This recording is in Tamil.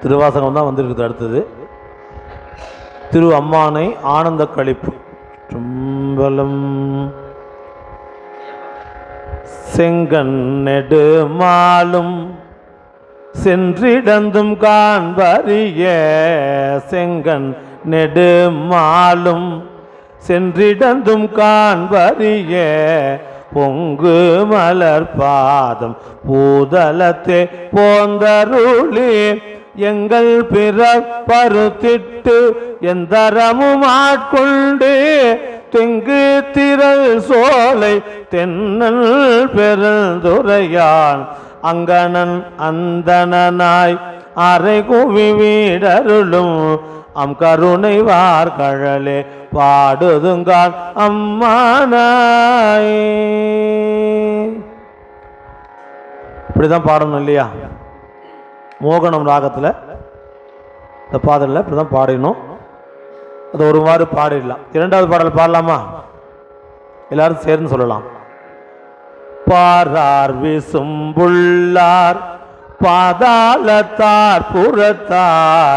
திருவாசகம் தான் வந்திருக்குது. அடுத்தது திரு அம்மானை ஆனந்த கழிப்பு. தும்பலம் செங்கன் நெடுமாலும் சென்றிடந்தும் காண்பறிய, செங்கன் நெடுமாலும் சென்றிடந்தும் காண்பறிய, பொங்கு மலர் பாதம் பூதலத்தே போந்தருளி, எங்கள் பிற பருத்திட்டு எந்தரமும் ஆட்கொண்டு, தெங்கு திரள் சோலை தென்னல் பெருந்துரையான் அங்கனன் அந்தனாய் அரை குவி வீடருளும், அம் கருணை வார்கழலே பாடுதுங்கான் அம்மானாய். இப்படிதான் பாடணும் இல்லையா? மோகனம் ராகத்தில் இந்த பாடலில் இப்படிதான் பாடினோம். அது ஒருவாறு பாடிடலாம். இரண்டாவது பாடல் பாடலாமா? எல்லாரும் சேர்ந்து சொல்லலாம். பாரார் விசும்புள்ளார் பாதாளத்தார் புறத்தார்